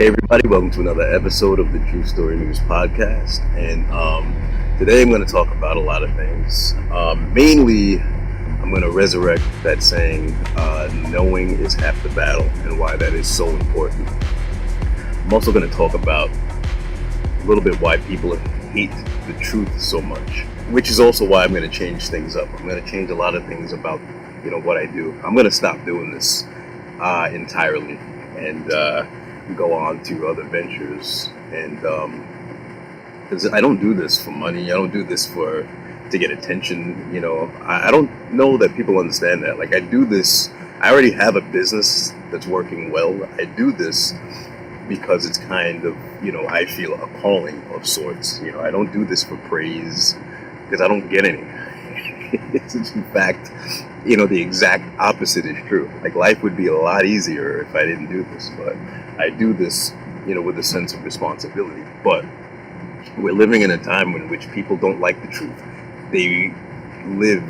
Hey everybody, welcome to another episode of the True Story News Podcast. And today I'm going to talk about a lot of things. Mainly, I'm going to resurrect that saying, knowing is half the battle, and why that is so important. I'm also going to talk about a little bit why people hate the truth so much, which is also why I'm going to change things up. I'm going to change a lot of things about, what I do. I'm going to stop doing this entirely and go on to other ventures. And because I don't do this for money, I don't do this to get attention. I don't know that people understand that. Like, I do this, I already have a business that's working well. I do this because it's kind of, I feel a calling of sorts. I don't do this for praise because I don't get any. It's in fact, the exact opposite is true. Like, life would be a lot easier if I didn't do this, but I do this, with a sense of responsibility. But we're living in a time in which people don't like the truth. They live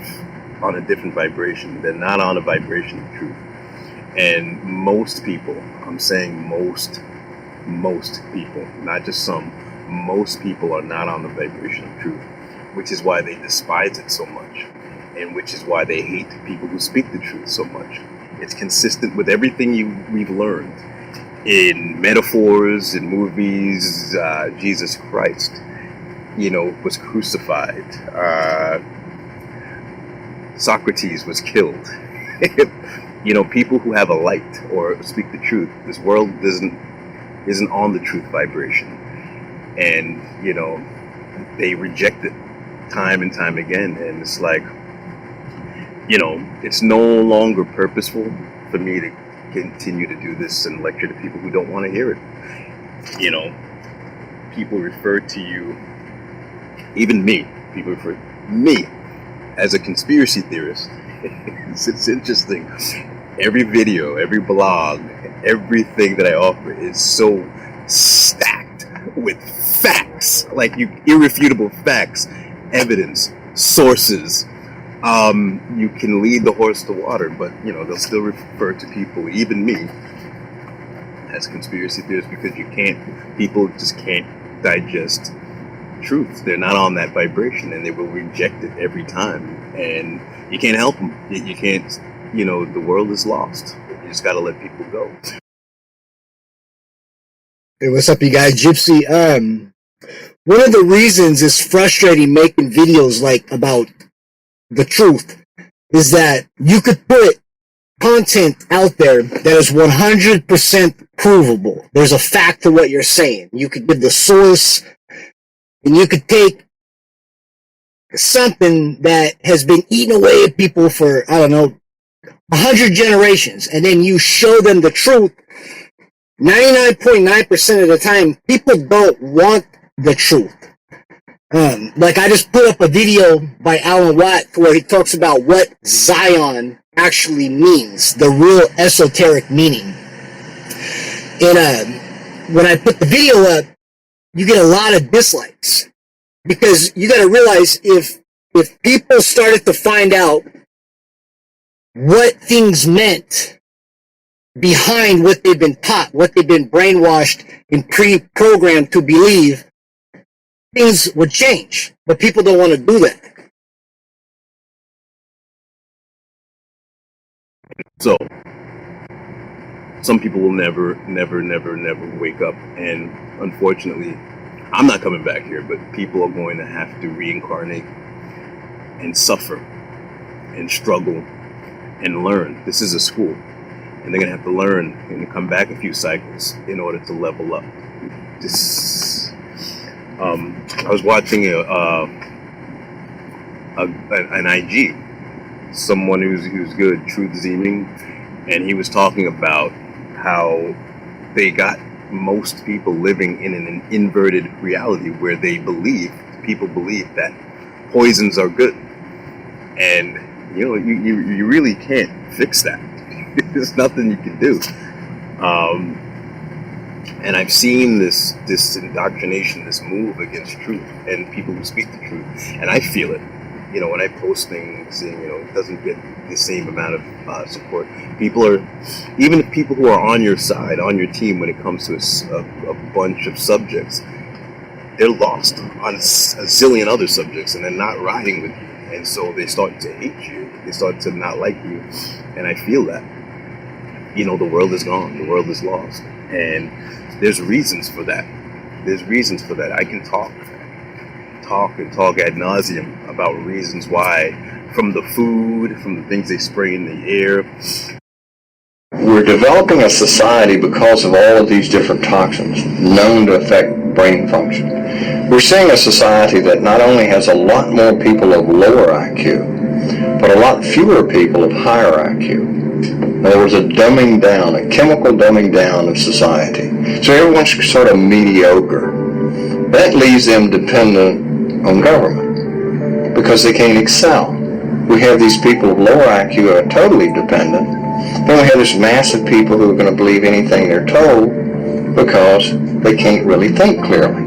on a different vibration. They're not on a vibration of truth. And most people, I'm saying most people, not just some, most people are not on the vibration of truth, which is why they despise it so much, and which is why they hate people who speak the truth so much. It's consistent with everything we've learned in metaphors, in movies. Jesus Christ, was crucified. Socrates was killed. People who have a light or speak the truth, this world isn't on the truth vibration. And, they reject it time and time again. And it's like, it's no longer purposeful for me to continue to do this and lecture to people who don't want to hear it. People refer to you, even me, people refer to me as a conspiracy theorist. It's interesting. Every video, every blog, everything that I offer is so stacked with facts, like irrefutable facts, evidence, sources. You can lead the horse to water, but they'll still refer to people, even me, as conspiracy theorists because people just can't digest truth. They're not on that vibration, and they will reject it every time. And you can't help them. You can't. The world is lost. You just got to let people go. Hey, what's up, you guys? Gypsy. One of the reasons it's frustrating making videos about the truth is that you could put content out there that is 100% provable. There's a fact to what you're saying. You could give the source, and you could take something that has been eaten away at people for, 100 generations, and then you show them the truth. 99.9% of the time, people don't want the truth. I just put up a video by Alan Watt where he talks about what Zion actually means, the real esoteric meaning. And when I put the video up, you get a lot of dislikes, because you got to realize if people started to find out what things meant behind what they've been taught, what they've been brainwashed and pre-programmed to believe, things would change. But people don't want to do that. So, some people will never wake up. And unfortunately, I'm not coming back here, but people are going to have to reincarnate and suffer and struggle and learn. This is a school. And they're going to have to learn and come back a few cycles in order to level up. I was watching an IG, someone who's good, Truth Zeeming, and he was talking about how they got most people living in an inverted reality where people believe that poisons are good, and you really can't fix that. There's nothing you can do. And I've seen this indoctrination, this move against truth and people who speak the truth, and I feel it. when I post things and, it doesn't get the same amount of support, people are, even if people who are on your side, on your team when it comes to a bunch of subjects, they're lost on a zillion other subjects and they're not riding with you. And so they start to hate you. They start to not like you. And I feel that. The world is gone. The world is lost. And there's reasons for that. I can talk ad nauseum about reasons why, from the food, from the things they spray in the air. We're developing a society because of all of these different toxins known to affect brain function. We're seeing a society that not only has a lot more people of lower IQ, but a lot fewer people of higher IQ. In other words, a dumbing down, a chemical dumbing down of society. So everyone's sort of mediocre. That leaves them dependent on government because they can't excel. We have these people of lower IQ who are totally dependent. Then we have this mass of people who are going to believe anything they're told because they can't really think clearly.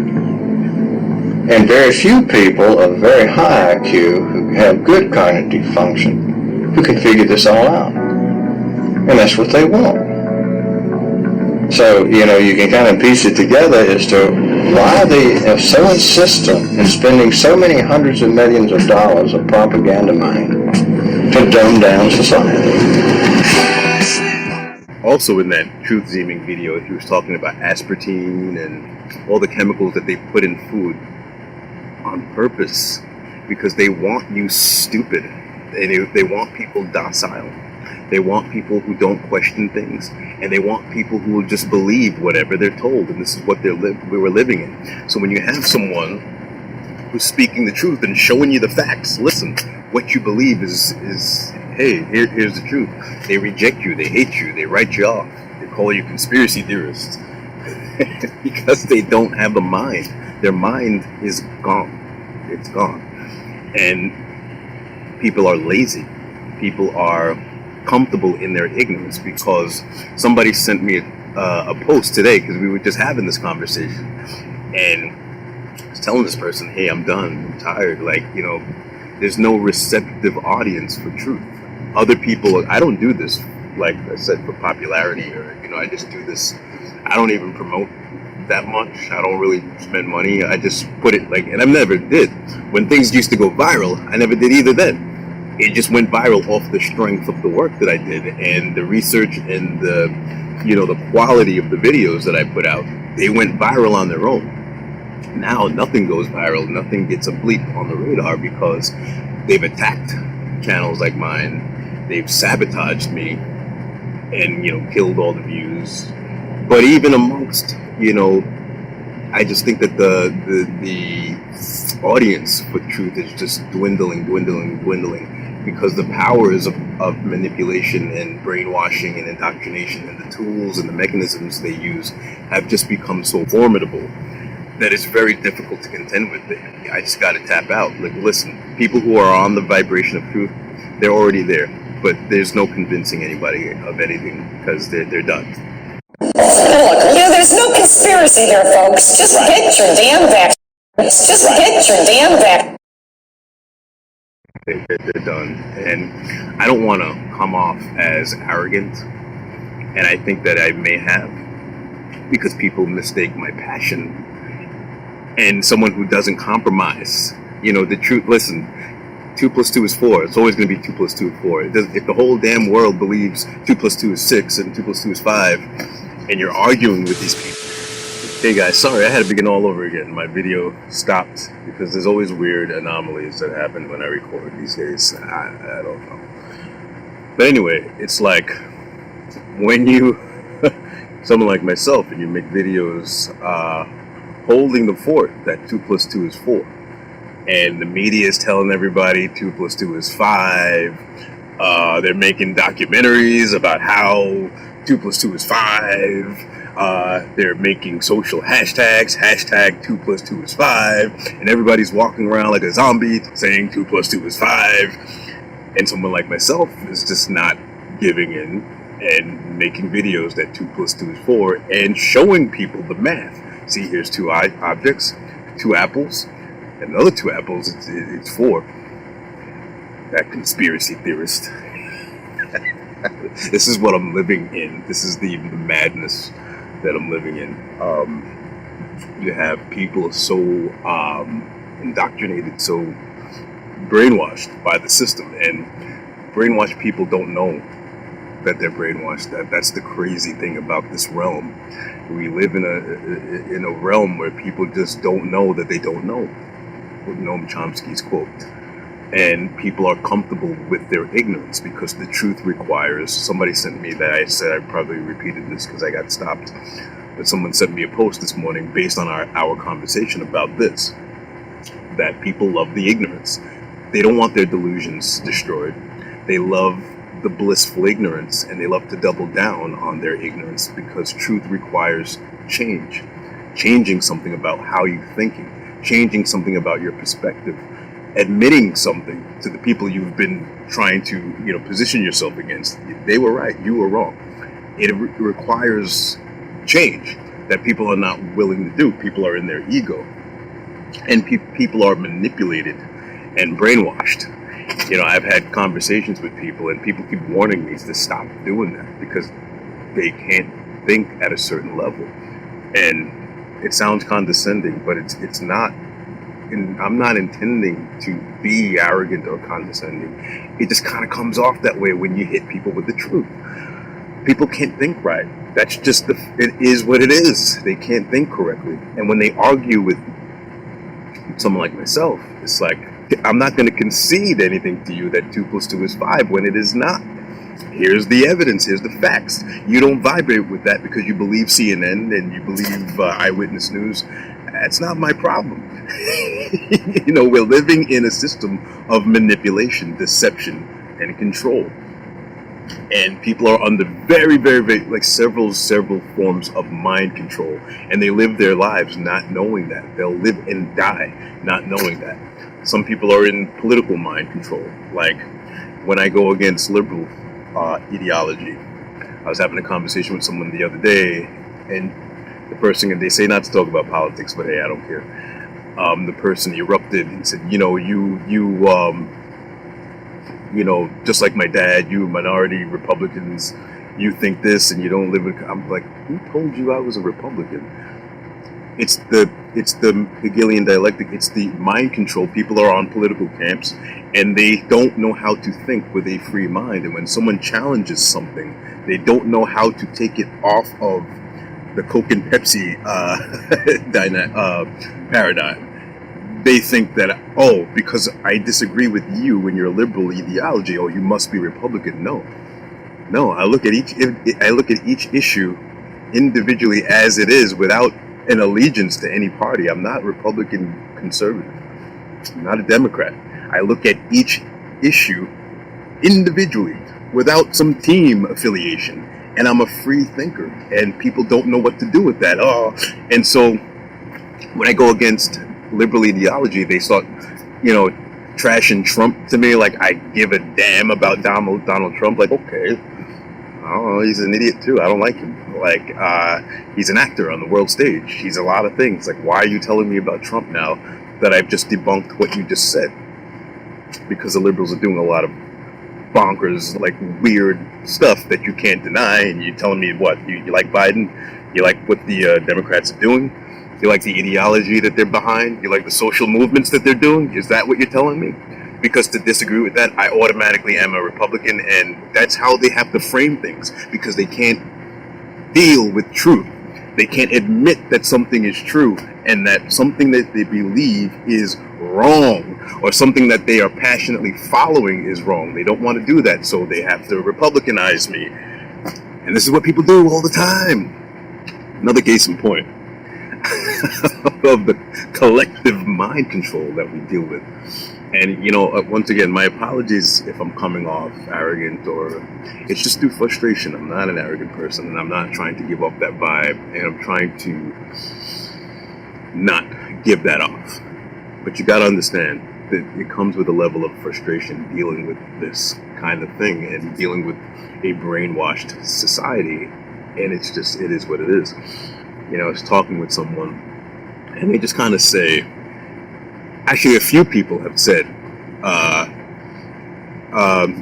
And very few people of very high IQ who have good cognitive function who can figure this all out. And that's what they want. So, you can kind of piece it together as to why they are so insistent in spending so many hundreds of millions of dollars of propaganda money to dumb down society. Also in that truth seeming video, he was talking about aspartame and all the chemicals that they put in food on purpose because they want you stupid. They want people docile. They want people who don't question things, and they want people who will just believe whatever they're told, and this is what we were living in. So when you have someone who's speaking the truth and showing you the facts, listen, what you believe is hey, here's the truth. They reject you, they hate you, they write you off, they call you conspiracy theorists because they don't have a mind. Their mind is gone. It's gone. And people are lazy. People are comfortable in their ignorance because somebody sent me a post today because we were just having this conversation, and I was telling this person, hey, I'm done, I'm tired, there's no receptive audience for truth. Other people, I don't do this, like I said, for popularity, or I just do this, I don't even promote that much, I don't really spend money, I just put it and I never did. When things used to go viral, I never did either then. It just went viral off the strength of the work that I did and the research and the quality of the videos that I put out. They went viral on their own. Now nothing goes viral, nothing gets a bleep on the radar because they've attacked channels like mine. They've sabotaged me and, killed all the views. But even amongst, I just think that the audience for truth is just dwindling because the powers of manipulation and brainwashing and indoctrination and the tools and the mechanisms they use have just become so formidable that it's very difficult to contend with it. I just got to tap out. Listen, people who are on the vibration of truth, they're already there, but there's no convincing anybody of anything because they're done. Look, there's no conspiracy here, folks. Just get your damn vaccines. Just get your damn vaccines. They're done. And I don't want to come off as arrogant, and I think that I may have, because people mistake my passion and someone who doesn't compromise. The truth, listen, 2 + 2 is 4. It's always going to be 2 + 2 is 4. If the whole damn world believes 2 + 2 is 6 and 2 + 2 is 5, and you're arguing with these people. Hey guys, sorry, I had to begin all over again. My video stopped because there's always weird anomalies that happen when I record these days. I don't know. But anyway, it's like when you, someone like myself, and you make videos holding the fort that 2 + 2 is 4. And the media is telling everybody 2 + 2 is 5. They're making documentaries about how 2 + 2 is 5. They're making social hashtags, hashtag 2 + 2 is 5. And everybody's walking around like a zombie saying 2 + 2 is 5. And someone like myself is just not giving in and making videos that 2 + 2 is 4 and showing people the math. See, here's 2 objects, 2 apples, and another 2 apples, it's 4. that conspiracy theorist. This is what I'm living in. This is the madness that I'm living in. You have people so indoctrinated, so brainwashed by the system, and brainwashed people don't know that they're brainwashed. That's the crazy thing about this realm. We live in a realm where people just don't know that they don't know. Noam Chomsky's quote. And people are comfortable with their ignorance because the truth requires. Somebody sent me that. I said I probably repeated this because I got stopped. But someone sent me a post this morning based on our conversation about this. That people love the ignorance. They don't want their delusions destroyed. They love the blissful ignorance, and they love to double down on their ignorance because truth requires change. Changing something about how you're thinking. Changing something about your perspective. Admitting something to the people you've been trying to, position yourself against. They were right, you were wrong. It requires change that people are not willing to do. People are in their ego, and people are manipulated and brainwashed. I've had conversations with people, and people keep warning me to stop doing that because they can't think at a certain level. And it sounds condescending, but it's not. And I'm not intending to be arrogant or condescending. It just kind of comes off that way when you hit people with the truth. People can't think right. That's just it is what it is. They can't think correctly. And when they argue with someone like myself, it's like, I'm not going to concede anything to you that 2 + 2 is 5 when it is not. Here's the evidence. Here's the facts. You don't vibrate with that because you believe CNN and you believe Eyewitness News. That's not my problem. We're living in a system of manipulation, deception, and control. And people are under very, very, very, several forms of mind control. And they live their lives not knowing that. They'll live and die not knowing that. Some people are in political mind control. Like when I go against liberal ideology. I was having a conversation with someone the other day, and the person, and they say not to talk about politics, but hey, I don't care. The person erupted and said, just like my dad, you minority Republicans, you think this and you don't live in. I'm like, who told you I was a Republican? It's the Hegelian dialectic. It's the mind control. People are on political camps and they don't know how to think with a free mind. And when someone challenges something, they don't know how to take it off of the Coke and Pepsi paradigm. They think that, because I disagree with you and your liberal ideology, you must be Republican. No, I look at each issue individually as it is, without an allegiance to any party. I'm not Republican conservative. I'm not a Democrat. I look at each issue individually without some team affiliation, and I'm a free thinker. And people don't know what to do with that. And so when I go against liberal ideology, they start, trashing Trump to me like I give a damn about Donald Trump. Like, okay, he's an idiot too. I don't like him. Like, he's an actor on the world stage. He's a lot of things. Like, why are you telling me about Trump now that I've just debunked what you just said? Because the liberals are doing a lot of bonkers, weird stuff that you can't deny, and you're telling me what? You like Biden? You like what the Democrats are doing? You like the ideology that they're behind? You like the social movements that they're doing? Is that what you're telling me? Because to disagree with that, I automatically am a Republican, and that's how they have to frame things, because they can't deal with truth. They can't admit that something is true and that something that they believe is wrong, or something that they are passionately following is wrong. They don't want to do that, so they have to Republicanize me. And this is what people do all the time. Another case in point of the collective mind control that we deal with. And, once again, my apologies if I'm coming off arrogant, or it's just through frustration. I'm not an arrogant person, and I'm not trying to give off that vibe, and I'm trying to not give that off. But you got to understand that it comes with a level of frustration dealing with this kind of thing and dealing with a brainwashed society. And it is what it is. I was talking with someone, and they just kind of say, actually, a few people have said,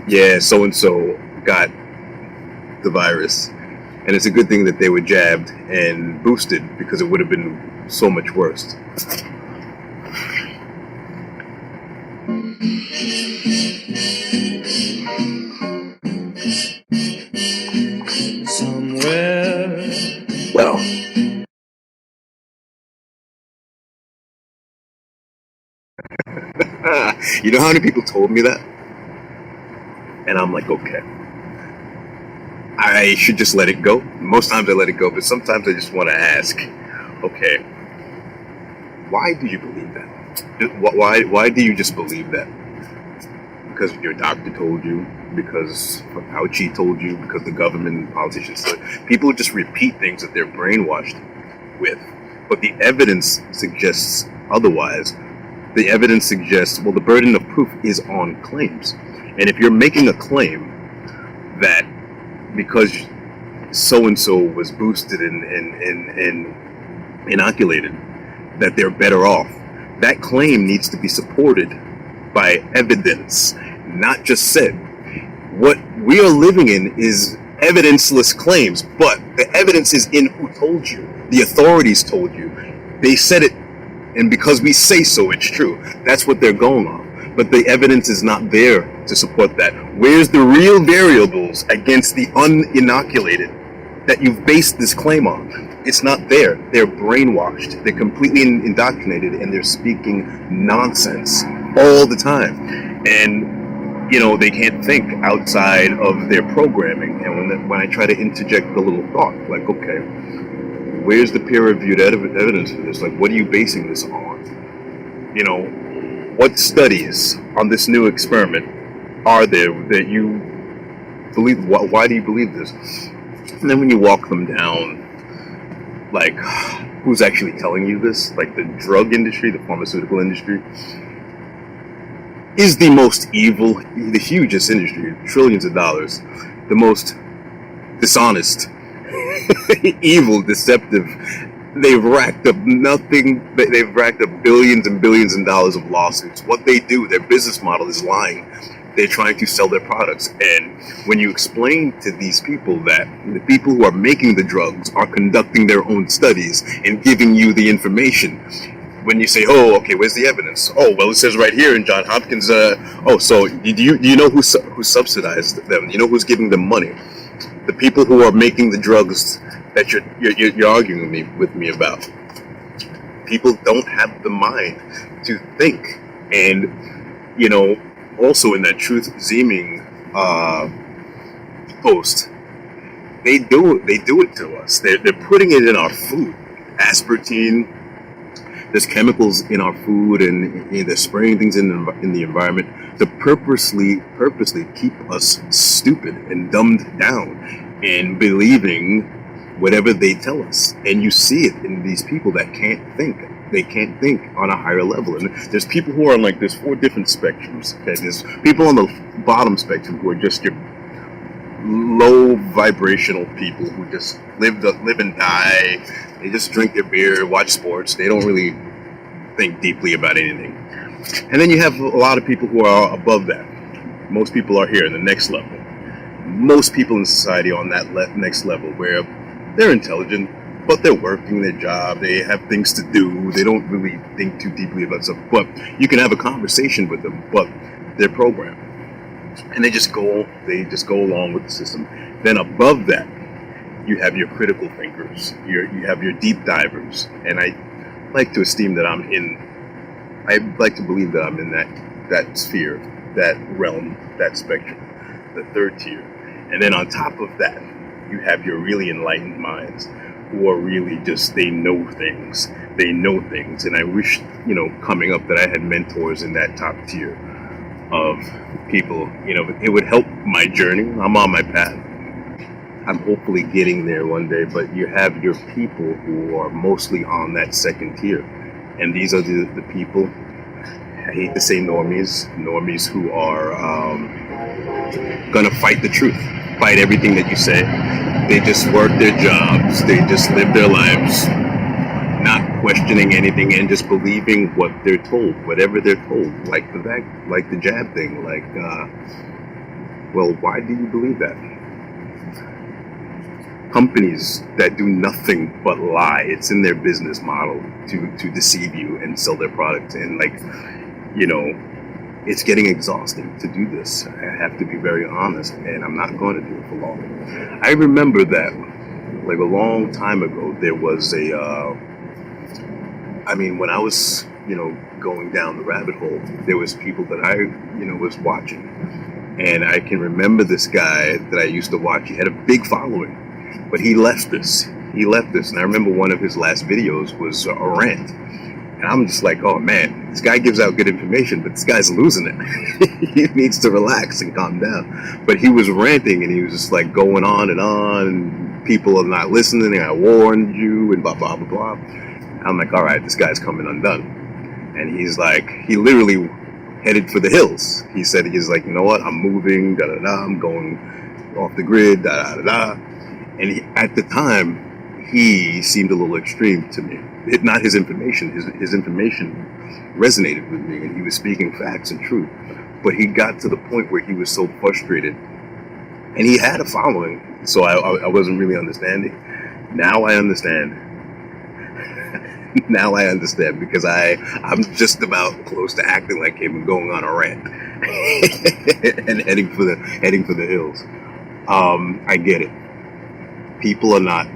yeah, so and so got the virus, and it's a good thing that they were jabbed and boosted because it would have been so much worse. Somewhere. Well, you know how many people told me that? And I'm like, okay, I should just let it go. Most times I let it go, but sometimes I just want to ask, okay, why do you believe that? Why do you just believe that? Because your doctor told you, because Fauci told you, because the government and politicians told you. People just repeat things that they're brainwashed with. But the evidence suggests otherwise. The evidence suggests, well, the burden of proof is on claims. And if you're making a claim that because so-and-so was boosted and inoculated, that they're better off, that claim needs to be supported by evidence, not just said. What we are living in is evidenceless claims, but the evidence is in who told you. The authorities told you. They said it, and because we say so, it's true. That's what they're going on. But the evidence is not there to support that. Where's the real variables against the uninoculated that you've based this claim on? It's not there. They're brainwashed. They're completely indoctrinated, and they're speaking nonsense all the time. And, you know, they can't think outside of their programming. And when I try to interject a little thought, like, okay, where's the peer-reviewed evidence for this? Like, what are you basing this on? You know, what studies on this new experiment are there that you believe? Why do you believe this? And then when you walk them down, like, who's actually telling you this? Like, the drug industry, the pharmaceutical industry, is the most evil, the hugest industry, trillions of dollars, the most dishonest, evil, deceptive. They've racked up they've racked up billions and billions of dollars of lawsuits. What they do, their business model is lying. They're trying to sell their products. And when you explain to these people that the people who are making the drugs are conducting their own studies and giving you the information, when you say, oh, okay, where's the evidence? Oh, well, it says right here in Johns Hopkins. So do you know who subsidized them? You know who's giving them money? The people who are making the drugs that you're arguing with me about. People don't have the mind to think. And, you know, also in that Truth Zeeming post, they do it to us. They're putting it in our food. Aspartame. There's chemicals in our food, and they're spraying things in the environment to purposely keep us stupid and dumbed down and believing whatever they tell us. And you see it in these people that can't think. They can't think on a higher level. And there's people who are on, like, there's 4 different spectrums. Okay? There's people on the bottom spectrum who are just your low vibrational people who just live and die. They just drink their beer, watch sports. They don't really think deeply about anything. And then you have a lot of people who are above that. Most people are here in the next level. Most people in society are on that next level where they're intelligent, but they're working their job. They have things to do. They don't really think too deeply about stuff. But you can have a conversation with them, but they're programmed. And they just go along with the system. Then above that, you have your critical thinkers. You have your deep divers. And I like to esteem that I like to believe that I'm in that sphere, that realm, that spectrum, the third tier. And then on top of that, you have your really enlightened minds who are really just, they know things. And I wish, you know, coming up that I had mentors in that top tier of people. You know, it would help my journey. I'm on my path. I'm hopefully getting there one day, but you have your people who are mostly on that second tier. And these are the people, I hate to say normies who are gonna fight the truth, fight everything that you say. They just work their jobs, they just live their lives, not questioning anything and just believing what they're told, whatever they're told, like the jab thing, like well, why do you believe that? Companies that do nothing but lie. It's in their business model to deceive you and sell their products. And like, you know, it's getting exhausting to do this. I have to be very honest, and I'm not going to do it for long. I remember that, like a long time ago, there was when I was, going down the rabbit hole, there was people that I, was watching. And I can remember this guy that I used to watch. He had a big following. But he left this. And I remember one of his last videos was a rant. And I'm just like, oh man, this guy gives out good information, but this guy's losing it. He needs to relax and calm down. But he was ranting, and he was just like going on, and people are not listening, and I warned you, and blah, blah, blah, blah. I'm like, all right, this guy's coming undone. And he's like, he literally headed for the hills. He said, he's like, you know what, I'm moving, da-da-da, I'm going off the grid, da-da-da-da. And at the time, he seemed a little extreme to me. Not his information. His information resonated with me, and he was speaking facts and truth. But he got to the point where he was so frustrated, and he had a following. So I wasn't really understanding. Now I understand. Now I understand, because I'm just about close to acting like him and going on a rant and heading for the hills. I get it. People are not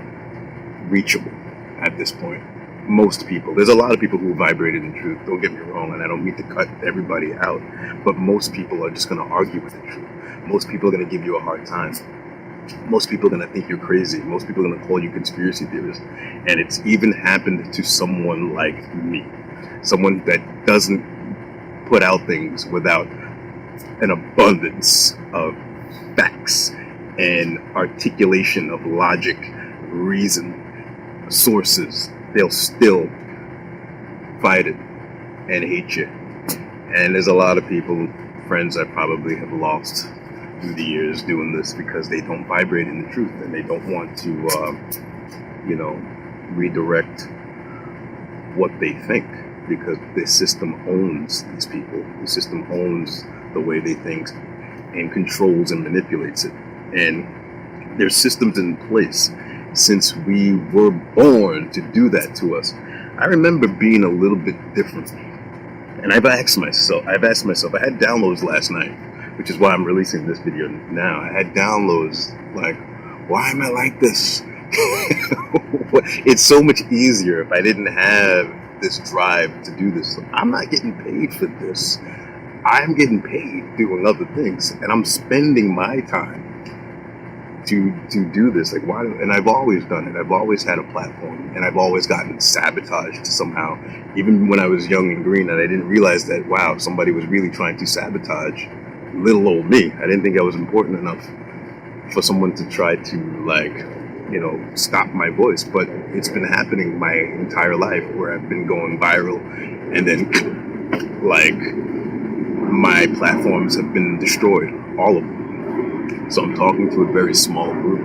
reachable at this point. Most people. There's a lot of people who vibrated in truth. Don't get me wrong, and I don't mean to cut everybody out. But most people are just going to argue with the truth. Most people are going to give you a hard time. Most people are going to think you're crazy. Most people are going to call you conspiracy theorist. And it's even happened to someone like me. Someone that doesn't put out things without an abundance of facts and articulation of logic, reason, sources. They'll still fight it and hate you. And there's a lot of people, friends I probably have lost through the years doing this because they don't vibrate in the truth, and they don't want to, redirect what they think, because the system owns these people. The system owns the way they think and controls and manipulates it. And there's systems in place since we were born to do that to us. I remember being a little bit different. And I've asked myself, I had downloads last night, which is why I'm releasing this video now. I had downloads like, why am I like this? It's so much easier if I didn't have this drive to do this. I'm not getting paid for this. I'm getting paid doing other things, and I'm spending my time to do this. Like, why? And I've always done it. I've always had a platform, and I've always gotten sabotaged somehow. Even when I was young and green, and I didn't realize that, wow, somebody was really trying to sabotage little old me. I didn't think I was important enough for someone to try to, stop my voice. But it's been happening my entire life, where I've been going viral, and then my platforms have been destroyed, all of them. So I'm talking to a very small group,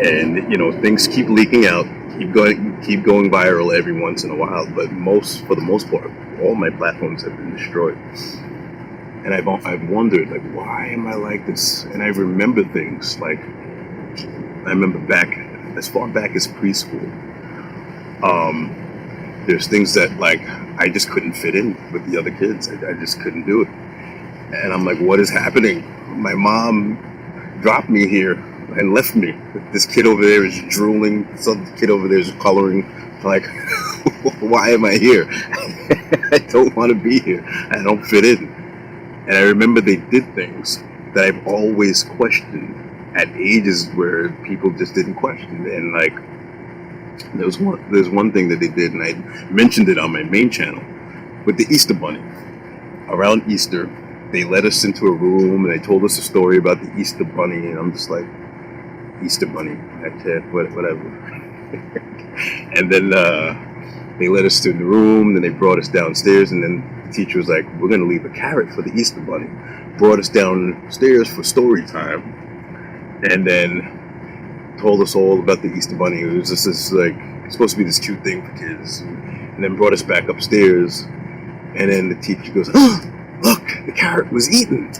and things keep leaking out, keep going viral every once in a while. But for the most part, all my platforms have been destroyed. And I've wondered, why am I like this? And I remember things I remember back, as far back as preschool. There's things that I just couldn't fit in with the other kids. I just couldn't do it. And I'm like, what is happening? My mom dropped me here and left me. This kid over there is drooling. Some kid over there is coloring. Why am I here? I don't want to be here. I don't fit in. And I remember they did things that I've always questioned at ages where people just didn't question. And there's one thing that they did, and I mentioned it on my main channel, with the Easter Bunny. Around Easter, they let us into a room and they told us a story about the Easter Bunny, and I'm just like, Easter Bunny, I can't, whatever. And then they let us to the room, then they brought us downstairs, and then the teacher was like, we're going to leave a carrot for the Easter Bunny. Brought us downstairs for story time, and then told us all about the Easter Bunny. It was just this, it's supposed to be this cute thing for kids, and then brought us back upstairs, and then the teacher goes, oh, look, the carrot was eaten.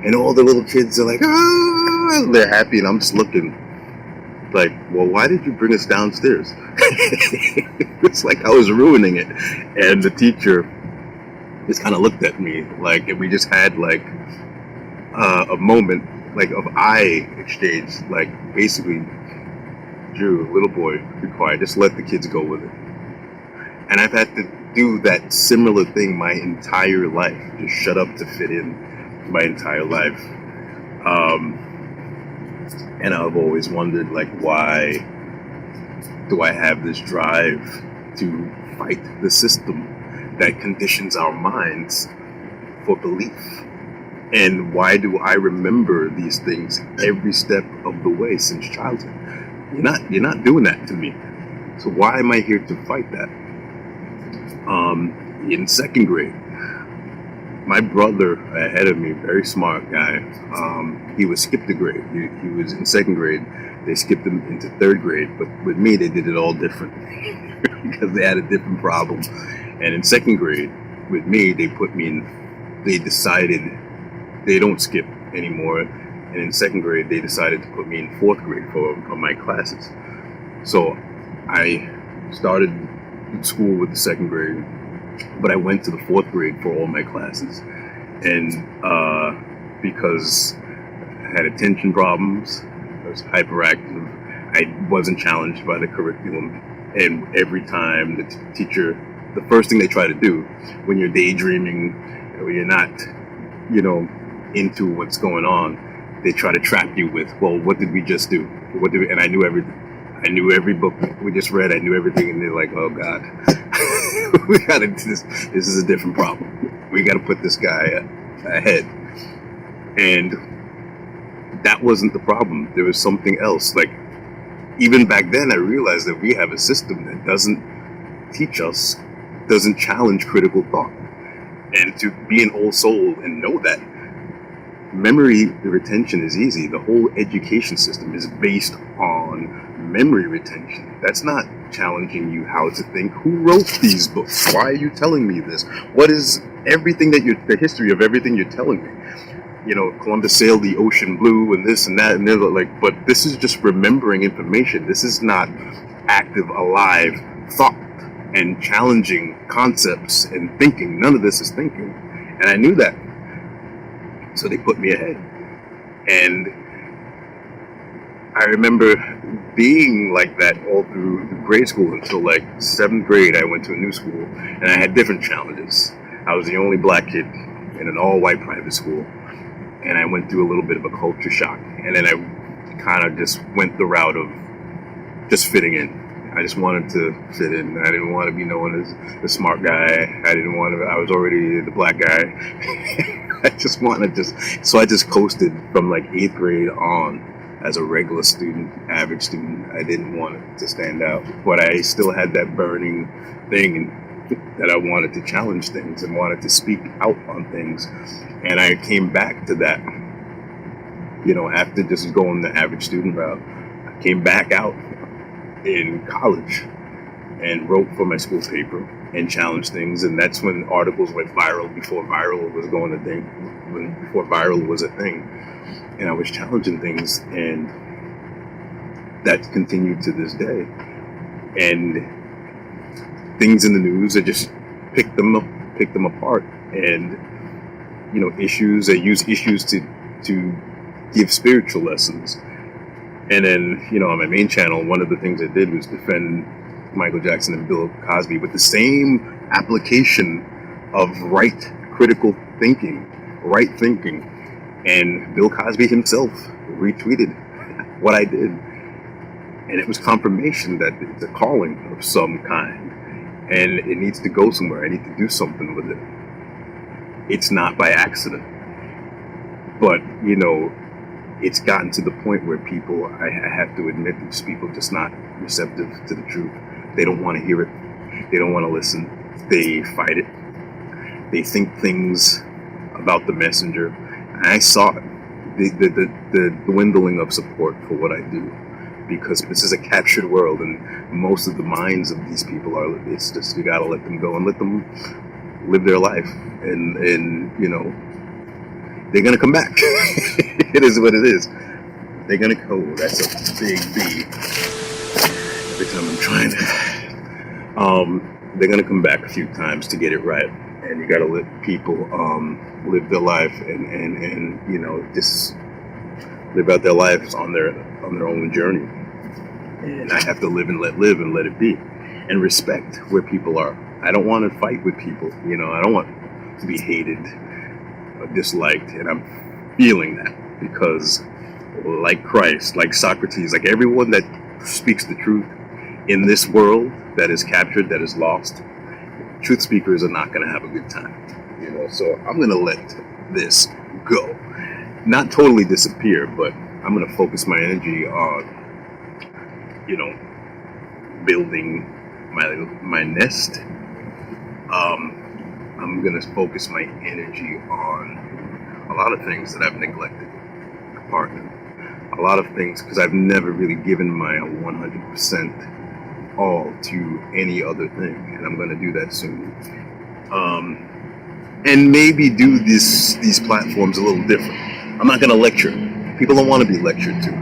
And all the little kids are like, ah, they're happy, and I'm just looking like, well, why did you bring us downstairs? It's like I was ruining it. And the teacher just kind of looked at me like, and we just had like a moment like of eye exchange, like basically, Drew, little boy, be quiet, just let the kids go with it. And I've had to do that similar thing my entire life, just shut up to fit in my entire life. And I've always wondered, like, why do I have this drive to fight the system that conditions our minds for belief? And why do I remember these things every step of the way since childhood? You're not doing that to me. So why am I here to fight that? In second grade, my brother ahead of me, very smart guy, he was skipped a grade. He was in second grade. They skipped him into third grade, but with me, they did it all different because they had a different problem. And in second grade, with me, they decided they don't skip anymore. And in second grade, they decided to put me in fourth grade for my classes. So I started school with the second grade, but I went to the fourth grade for all my classes. And because I had attention problems, I was hyperactive, I wasn't challenged by the curriculum. And every time the teacher, the first thing they try to do when you're daydreaming, when you're not, into what's going on, they try to trap you with, well, what did we just do? And I knew everything. I knew every book we just read. I knew everything. And they're like, oh, God, we got to do this. This is a different problem. We got to put this guy ahead. And that wasn't the problem. There was something else. Like, even back then, I realized that we have a system that doesn't teach us, doesn't challenge critical thought. And to be an old soul and know that, memory retention is easy. The whole education system is based on memory retention. That's not challenging you how to think. Who wrote these books? Why are you telling me this? What is everything the history of everything you're telling me? Columbus sailed the ocean blue and this and that, and they're like, but this is just remembering information. This is not active, alive thought and challenging concepts and thinking. None of this is thinking. And I knew that. So they put me ahead. And I remember being like that all through grade school until like seventh grade. I went to a new school and I had different challenges. I was the only black kid in an all-white private school. And I went through a little bit of a culture shock. And then I kind of just went the route of just fitting in. I just wanted to fit in. I didn't want to be known as the smart guy. I was already the black guy. So I just coasted from like 8th grade on as a regular student, average student. I didn't want it to stand out, but I still had that burning thing that I wanted to challenge things and wanted to speak out on things. And I came back to that, after just going the average student route. I came back out in college and wrote for my school paper and challenged things. And that's when articles went viral, before viral was a thing. And I was challenging things, and that continued to this day. And things in the news, I just pick them apart, and issues. I use issues to give spiritual lessons. And then on my main channel, one of the things I did was defend Michael Jackson and Bill Cosby with the same application of critical thinking, right thinking. And Bill Cosby himself retweeted what I did. And it was confirmation that it's a calling of some kind. And it needs to go somewhere. I need to do something with it. It's not by accident. But, it's gotten to the point where people, I have to admit, these people are just not receptive to the truth. They don't want to hear it. They don't want to listen. They fight it. They think things about the messenger. And I saw it, the dwindling of support for what I do, because this is a captured world, and most of the minds of these people it's just, you gotta let them go and let them live their life. And they're gonna come back. It is what it is. They're gonna go. That's a big B. Every time I'm trying to. They're gonna come back a few times to get it right, and you gotta let people live their life and you know, just live out their lives on their own journey. And I have to live and let it be, and respect where people are. I don't want to fight with people. You know, I don't want to be hated or disliked, and I'm feeling that because, like Christ, like Socrates, like everyone that speaks the truth in this world that is captured, that is lost, truth speakers are not going to have a good time. You know, so I'm going to let this go, not totally disappear, but I'm going to focus my energy on, you know, building my nest. I'm going to focus my energy on a lot of things that I've neglected, my partner, a lot of things, because I've never really given my 100% all to any other thing, and I'm going to do that soon. And maybe do these platforms a little different. I'm not going to lecture. People don't want to be lectured to.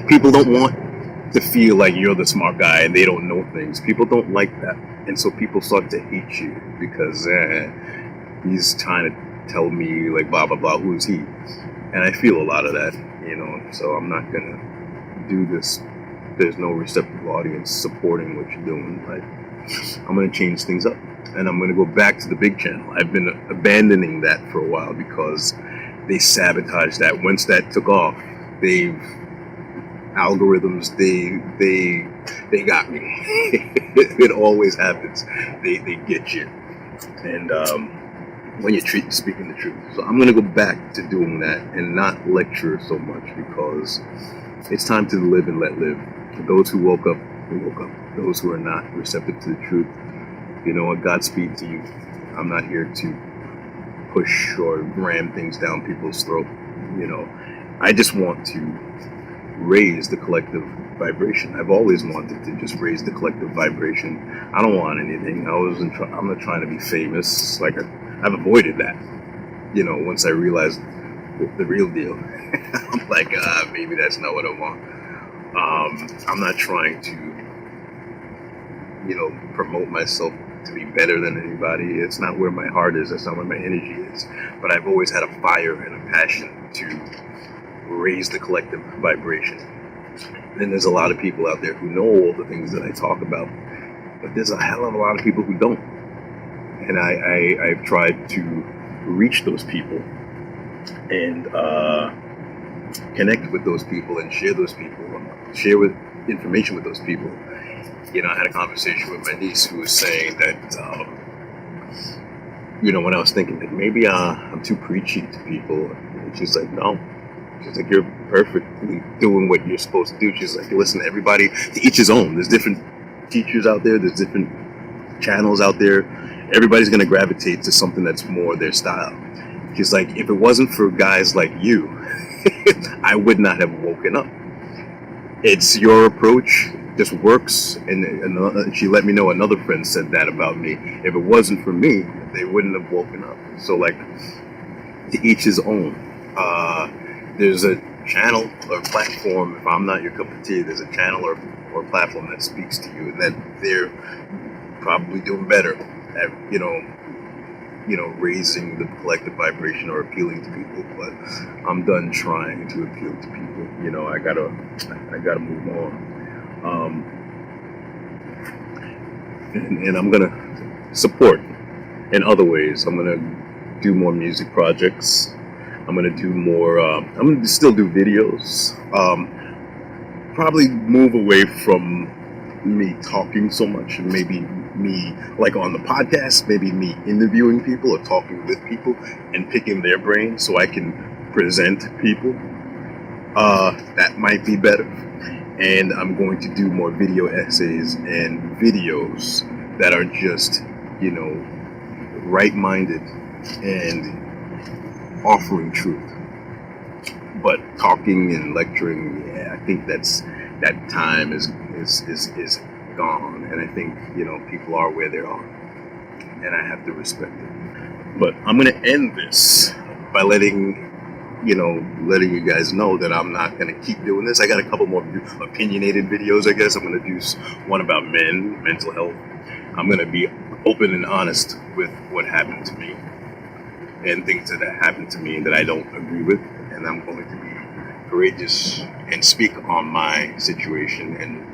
People don't want to feel like you're the smart guy and they don't know things. People don't like that. And so people start to hate you because he's trying to tell me like blah, blah, blah, who's he? And I feel a lot of that, you know, so I'm not going to do this. There's no receptive audience supporting what you're doing. Like, I'm going to change things up, and I'm going to go back to the big channel. I've been abandoning that for a while because they sabotaged that. Once that took off, algorithms, they got me. It always happens. They get you, and when you're speaking the truth. So I'm going to go back to doing that and not lecture so much, because it's time to live and let live. Those who woke up, those who are not receptive to the truth, you know what, Godspeed to you. I'm not here to push or ram things down people's throat. You know, I just want to raise the collective vibration. I've always wanted to just raise the collective vibration. I don't want anything. I'm not trying to be famous. Like, I've avoided that. You know, once I realized the real deal, I'm like, maybe that's not what I want. I'm not trying to, you know, promote myself to be better than anybody. It's not where my heart is. That's not where my energy is. But I've always had a fire and a passion to raise the collective vibration. And there's a lot of people out there who know all the things that I talk about, but there's a hell of a lot of people who don't. And I've tried to reach those people and connect with those people and share with information with those people. You know, I had a conversation with my niece who was saying that, you know, when I was thinking that maybe I'm too preachy to people, and she's like, no. She's like, you're perfectly doing what you're supposed to do. She's like, listen, everybody, to each his own. There's different teachers out there. There's different channels out there. Everybody's going to gravitate to something that's more their style. She's like, if it wasn't for guys like you, I would not have woken up. It's your approach just works. And she let me know another friend said that about me. If it wasn't for me, they wouldn't have woken up. So, like, to each his own. There's a channel or platform, if I'm not your cup of tea, there's a channel or platform that speaks to you, and that they're probably doing better at, you know, raising the collective vibration or appealing to people. But I'm done trying to appeal to people. You know, I gotta move on. And I'm gonna support in other ways. I'm gonna do more music projects. I'm gonna do more. I'm gonna still do videos. Probably move away from me talking so much, and maybe me, like on the podcast, maybe me interviewing people or talking with people and picking their brains so I can present people. That might be better. And I'm going to do more video essays and videos that are just, you know, right-minded and offering truth. But talking and lecturing, yeah, I think that time is gone. And I think, you know, people are where they are, and I have to respect it. But I'm going to end this by letting you guys know that I'm not going to keep doing this. I got a couple more opinionated videos, I guess. I'm going to do one about mental health. I'm going to be open and honest with what happened to me and things that happened to me that I don't agree with. And I'm going to be courageous and speak on my situation and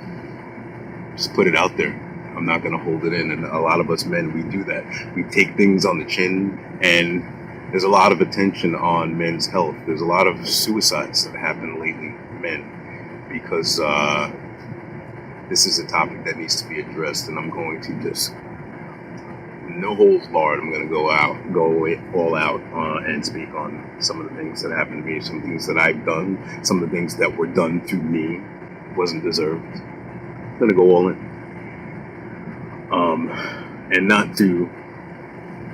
just put it out there. I'm not going to hold it in. And a lot of us men, we do that. We take things on the chin, and there's a lot of attention on men's health. There's a lot of suicides that happen lately, men, because this is a topic that needs to be addressed, and I'm going to just, no holds barred, I'm going to go all out and speak on some of the things that happened to me, some things that I've done, some of the things that were done to me, wasn't deserved. I'm going to go all in. And not to,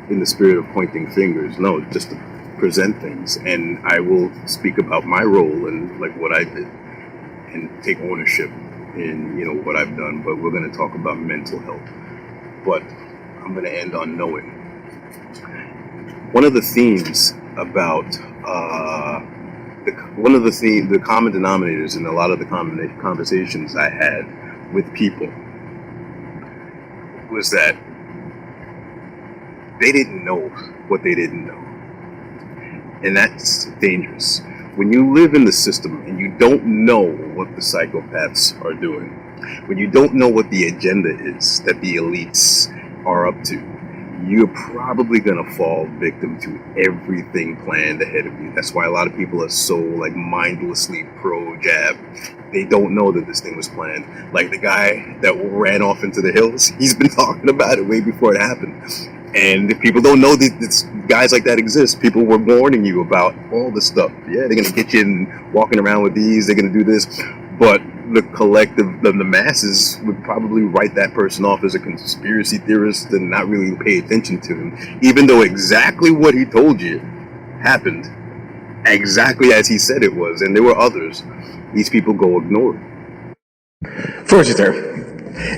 in the spirit of pointing fingers, no, just to present things. And I will speak about my role and like what I did and take ownership in, what I've done. But we're going to talk about mental health. But I'm going to end on knowing. One of the themes about the common denominators in a lot of the conversations I had with people was that they didn't know what they didn't know. And that's dangerous. When you live in the system and you don't know what the psychopaths are doing, when you don't know what the agenda is that the elites are up to, you're probably going to fall victim to everything planned ahead of you. That's why a lot of people are so mindlessly pro-jab. They don't know that this thing was planned. Like the guy that ran off into the hills, he's been talking about it way before it happened. And if people don't know that guys like that exist, people were warning you about all this stuff. Yeah, they're going to get you in walking around with these, they're going to do this. But the collective, the masses would probably write that person off as a conspiracy theorist and not really pay attention to him, even though exactly what he told you happened exactly as he said it was. And there were others. These people go ignored. Voorzitter,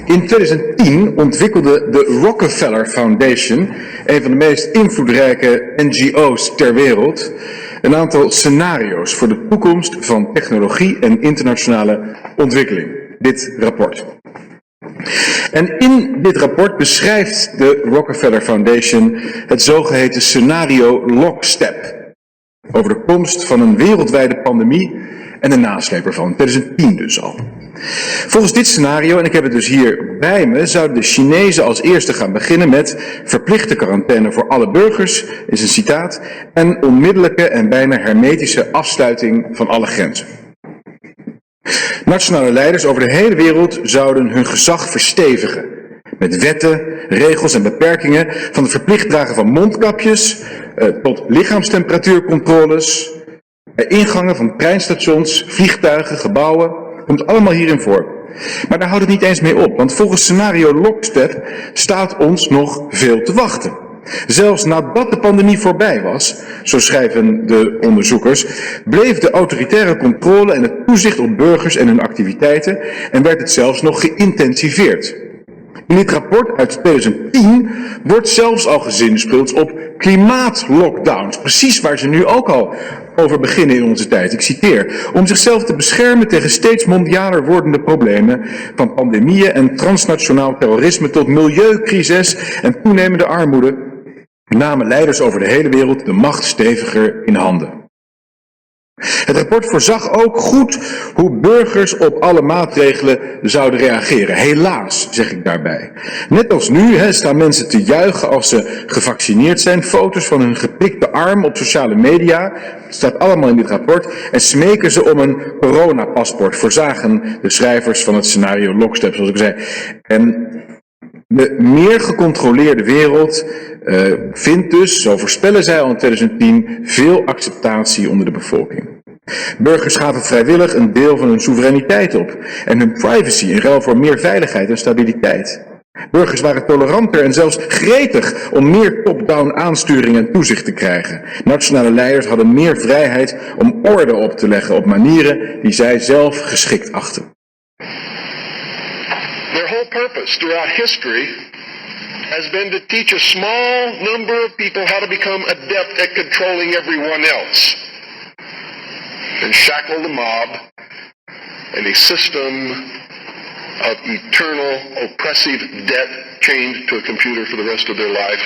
in 2010 ontwikkelde de Rockefeller Foundation, een van de meest invloedrijke NGO's ter wereld, een aantal scenario's voor de toekomst van technologie en internationale ontwikkeling. Dit rapport. En in dit rapport beschrijft de Rockefeller Foundation het zogeheten scenario Lockstep, over de komst van een wereldwijde pandemie en de nasleep ervan, 2010 dus al. Volgens dit scenario, en ik heb het dus hier bij me, zouden de Chinezen als eerste gaan beginnen met verplichte quarantaine voor alle burgers, is een citaat, en onmiddellijke en bijna hermetische afsluiting van alle grenzen. Nationale leiders over de hele wereld zouden hun gezag verstevigen, met wetten, regels en beperkingen, van het verplicht dragen van mondkapjes tot lichaamstemperatuurcontroles, ingangen van treinstations, vliegtuigen, gebouwen, komt allemaal hierin voor. Maar daar houdt het niet eens mee op, want volgens scenario Lockstep staat ons nog veel te wachten. Zelfs nadat de pandemie voorbij was, zo schrijven de onderzoekers, bleef de autoritaire controle en het toezicht op burgers en hun activiteiten en werd het zelfs nog geïntensiveerd. In dit rapport uit 2010 wordt zelfs al gezinspeeld op klimaatlockdowns, precies waar ze nu ook al over beginnen in onze tijd. Ik citeer: om zichzelf te beschermen tegen steeds mondialer wordende problemen, van pandemieën en transnationaal terrorisme tot milieucrisis en toenemende armoede, namen leiders over de hele wereld de macht steviger in handen. Het rapport voorzag ook goed hoe burgers op alle maatregelen zouden reageren. Helaas, zeg ik daarbij. Net als nu staan mensen te juichen als ze gevaccineerd zijn, foto's van hun geprikte arm op sociale media, het staat allemaal in dit rapport, en smeken ze om een coronapaspoort, voorzagen de schrijvers van het scenario Lockstep, zoals ik zei. En de meer gecontroleerde wereld vindt dus, zo voorspellen zij al in 2010, veel acceptatie onder de bevolking. Burgers gaven vrijwillig een deel van hun soevereiniteit op en hun privacy in ruil voor meer veiligheid en stabiliteit. Burgers waren toleranter en zelfs gretig om meer top-down aansturing en toezicht te krijgen. Nationale leiders hadden meer vrijheid om orde op te leggen op manieren die zij zelf geschikt achten. Their whole purpose throughout history has been to teach a small number of people how to become adept at controlling everyone else and shackle the mob in a system of eternal oppressive debt chained to a computer for the rest of their life,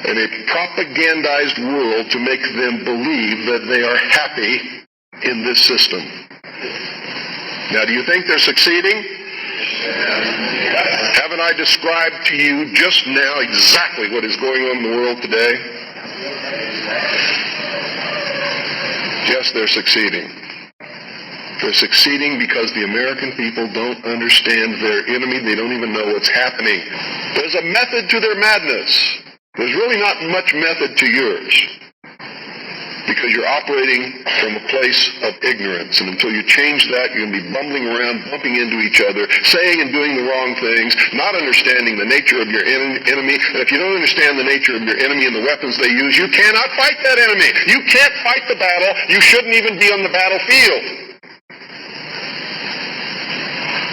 and a propagandized world to make them believe that they are happy in this system. Now, do you think they're succeeding? Haven't I described to you just now exactly what is going on in the world today? Yes, they're succeeding. They're succeeding because the American people don't understand their enemy. They don't even know what's happening. There's a method to their madness. There's really not much method to yours, because you're operating from a place of ignorance. And until you change that, you're going to be bumbling around, bumping into each other, saying and doing the wrong things, not understanding the nature of your enemy. And if you don't understand the nature of your enemy and the weapons they use, you cannot fight that enemy. You can't fight the battle. You shouldn't even be on the battlefield.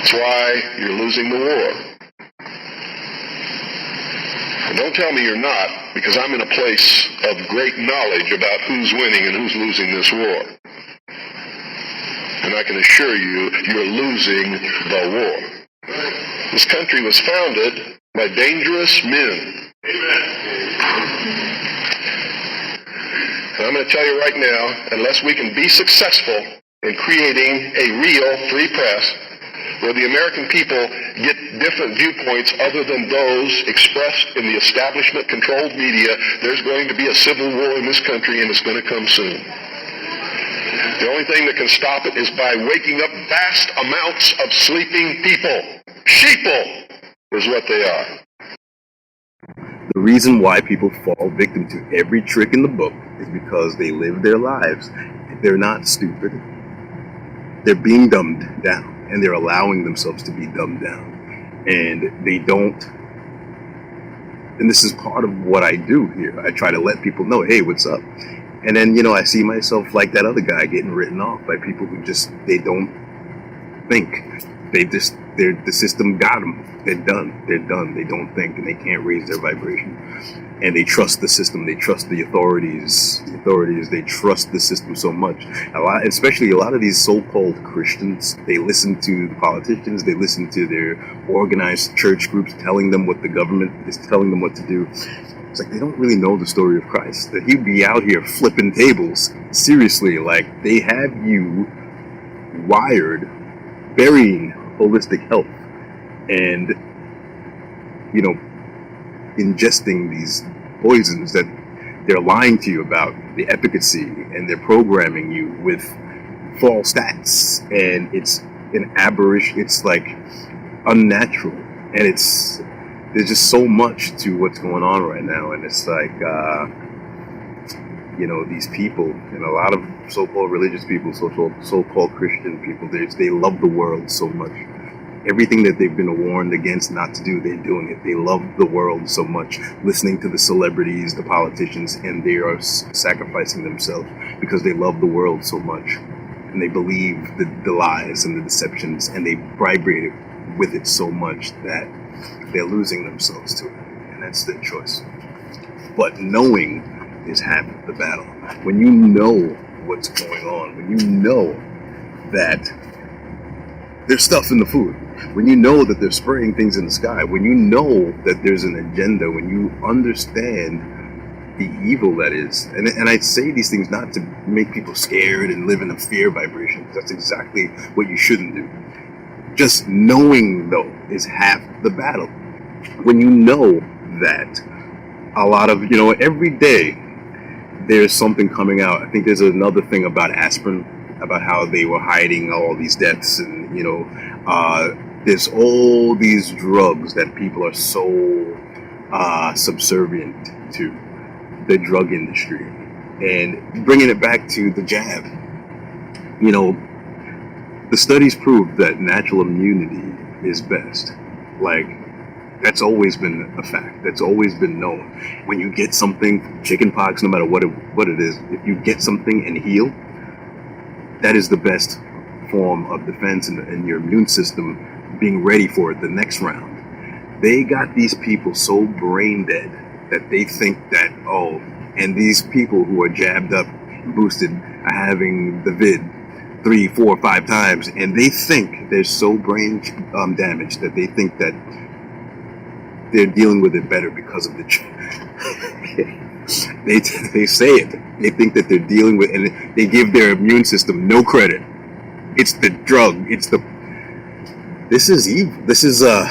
That's why you're losing the war. And don't tell me you're not, because I'm in a place of great knowledge about who's winning and who's losing this war. And I can assure you, you're losing the war. This country was founded by dangerous men. Amen. And I'm going to tell you right now, unless we can be successful in creating a real free press, where the American people get different viewpoints other than those expressed in the establishment-controlled media, there's going to be a civil war in this country, and it's going to come soon. The only thing that can stop it is by waking up vast amounts of sleeping people. Sheeple is what they are. The reason why people fall victim to every trick in the book is because they live their lives. They're not stupid. They're being dumbed down. And they're allowing themselves to be dumbed down. And they don't, and this is part of what I do here. I try to let people know, hey, what's up? And then, I see myself like that other guy getting written off by people who just, they don't think. The system got them. They're done. They don't think, and they can't raise their vibration. And they trust the system. They trust the authorities. They trust the system so much. Especially a lot of these so-called Christians, they listen to the politicians. They listen to their organized church groups telling them what the government is telling them what to do. It's like they don't really know the story of Christ. That he'd be out here flipping tables. Seriously, like they have you wired, burying holistic health, and ingesting these poisons that they're lying to you about the efficacy, and they're programming you with false stats, and it's an aberration. It's like unnatural, and there's just so much to what's going on right now, and it's like these people, and a lot of so-called religious people, so-called Christian people, they love the world so much. Everything that they've been warned against not to do, they're doing it. They love the world so much, listening to the celebrities, the politicians, and they are sacrificing themselves because they love the world so much. And they believe the lies and the deceptions, and they vibrate with it so much that they're losing themselves to it. And that's their choice. But knowing is half the battle. When you know what's going on, when you know that there's stuff in the food, when you know that they're spraying things in the sky, when you know that there's an agenda, when you understand the evil that is, and I say these things not to make people scared and live in a fear vibration. That's exactly what you shouldn't do. Just knowing, though, is half the battle. When you know that a lot of, every day there's something coming out. I think there's another thing about aspirin, about how they were hiding all these deaths, and there's all these drugs that people are so subservient to, the drug industry. And bringing it back to the jab, the studies prove that natural immunity is best. Like, that's always been a fact. That's always been known. When you get something, chickenpox, no matter what it is, if you get something and heal, that is the best form of defense, and your immune system being ready for it the next round. They got these people so brain dead that they think that, and these people who are jabbed up, boosted, are having the vid 3, 4, 5 times, and they think they're so brain damaged that they think that they're dealing with it better because of the they say it. They think that they're dealing with, and they give their immune system no credit. It's the drug. This is evil. This is a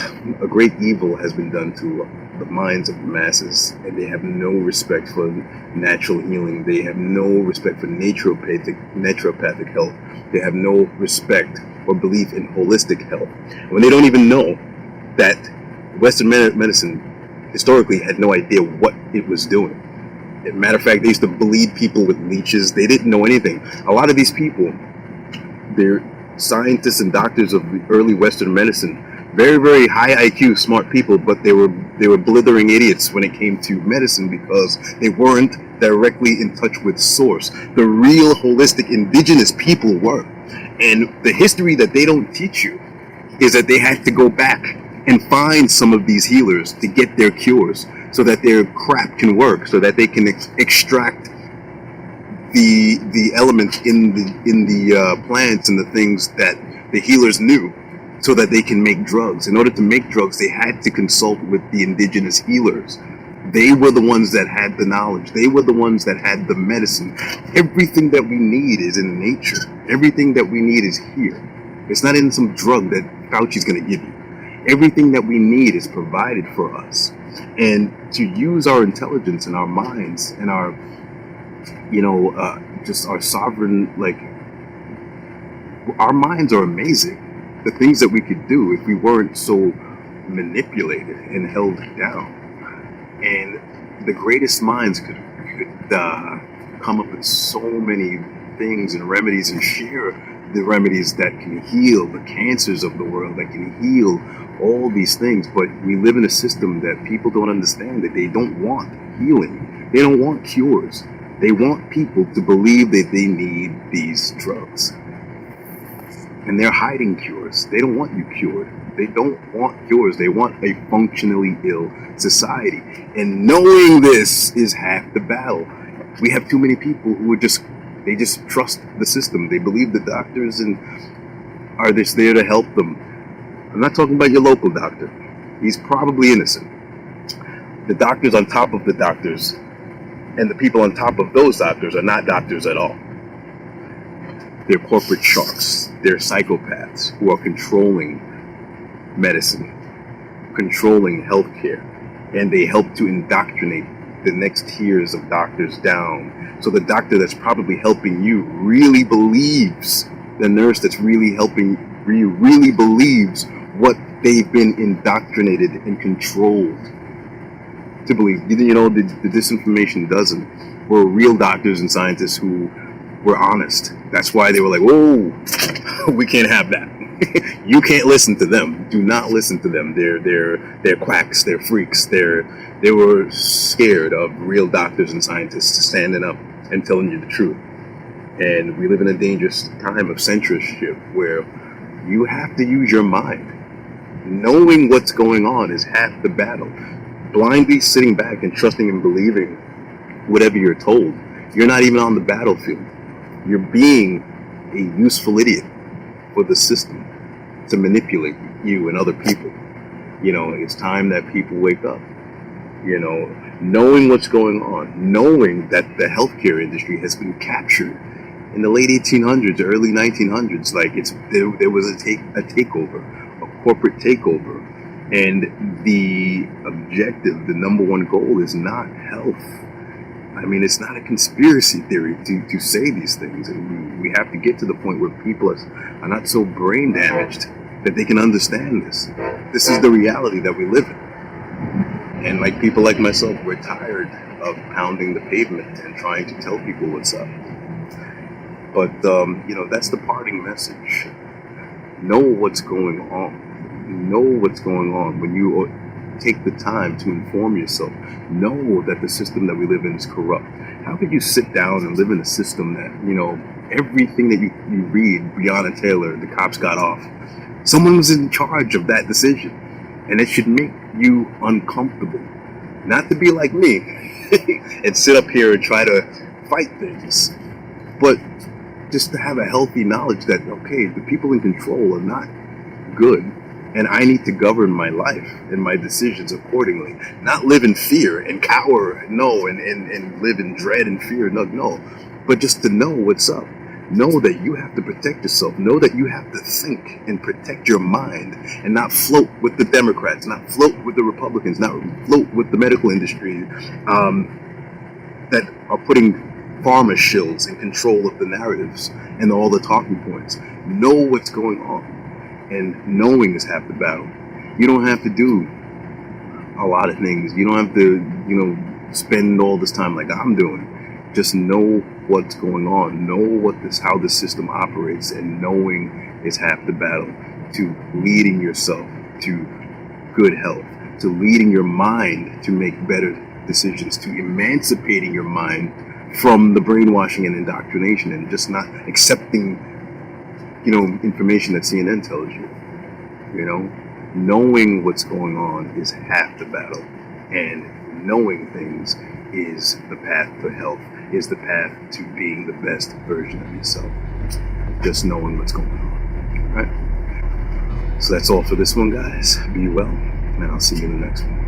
great evil has been done to the minds of the masses, and they have no respect for natural healing. They have no respect for naturopathic health. They have no respect or belief in holistic health. When they don't even know that Western medicine historically had no idea what it was doing. As a matter of fact, they used to bleed people with leeches. They didn't know anything. A lot of these people, they're scientists and doctors of the early Western medicine, very, very high IQ, smart people, but they were blithering idiots when it came to medicine because they weren't directly in touch with source. The real holistic indigenous people were. And the history that they don't teach you is that they had to go back and find some of these healers to get their cures so that their crap can work, so that they can extract the elements in the plants and the things that the healers knew, so that they can make drugs. In order to make drugs, they had to consult with the indigenous healers. They were the ones that had the knowledge. They were the ones that had the medicine. Everything that we need is in nature. Everything that we need is here. It's not in some drug that Fauci's going to give you. Everything that we need is provided for us. And to use our intelligence and our minds and our, just our sovereign, our minds are amazing. The things that we could do if we weren't so manipulated and held down. And the greatest minds could come up with so many things and remedies and share the remedies that can heal the cancers of the world, that can heal all these things. But we live in a system that people don't understand, that they don't want healing. They don't want cures. They want people to believe that they need these drugs. And they're hiding cures. They don't want you cured. They don't want cures. They want a functionally ill society. And knowing this is half the battle. We have too many people who just trust the system. They believe the doctors are just there to help them. I'm not talking about your local doctor. He's probably innocent. The doctors on top of the doctors and the people on top of those doctors are not doctors at all. They're corporate sharks. They're psychopaths who are controlling medicine, controlling healthcare, and they help to indoctrinate the next tiers of doctors down. So the doctor that's probably helping you really believes, the nurse that's really helping you really believes what they've been indoctrinated and controlled to believe. The disinformation doesn't. We're real doctors and scientists who were honest. That's why they were like, whoa, we can't have that. You can't listen to them. Do not listen to them. They're quacks. They're freaks. They were scared of real doctors and scientists standing up and telling you the truth. And we live in a dangerous time of censorship where you have to use your mind. Knowing what's going on is half the battle. Blindly sitting back and trusting and believing whatever you're told, you're not even on the battlefield. You're being a useful idiot for the system to manipulate you and other people. It's time that people wake up. Knowing what's going on, knowing that the healthcare industry has been captured in the late 1800s, early 1900s. There was a takeover, a corporate takeover, and the objective, the number one goal, is not health. I mean, it's not a conspiracy theory to say these things, and we have to get to the point where people are not so brain damaged that they can understand this. This is the reality that we live in. And people like myself, we're tired of pounding the pavement and trying to tell people what's up. But, that's the parting message. Know what's going on. Know what's going on. When you take the time to inform yourself, know that the system that we live in is corrupt. How could you sit down and live in a system that, everything that you read, Breonna Taylor, the cops got off. Someone was in charge of that decision. And it should make you uncomfortable. Not to be like me and sit up here and try to fight things, but just to have a healthy knowledge that, okay, the people in control are not good, and I need to govern my life and my decisions accordingly. Not live in fear and cower, no, and live in dread and fear, no. But just to know what's up. Know that you have to protect yourself. Know that you have to think and protect your mind and not float with the Democrats, not float with the Republicans, not float with the medical industry that are putting pharma shills in control of the narratives and all the talking points. Know what's going on. And knowing is half the battle. You don't have to do a lot of things. You don't have to, spend all this time like I'm doing. Just know what's going on. Know how the system operates, and knowing is half the battle. To leading yourself to good health, to leading your mind to make better decisions, to emancipating your mind from the brainwashing and indoctrination, and just not accepting, information that CNN tells you. Knowing what's going on is half the battle, and knowing things is the path to health, is the path to being the best version of yourself. Just knowing what's going on. All right? So that's all for this one, guys. Be well, and I'll see you in the next one.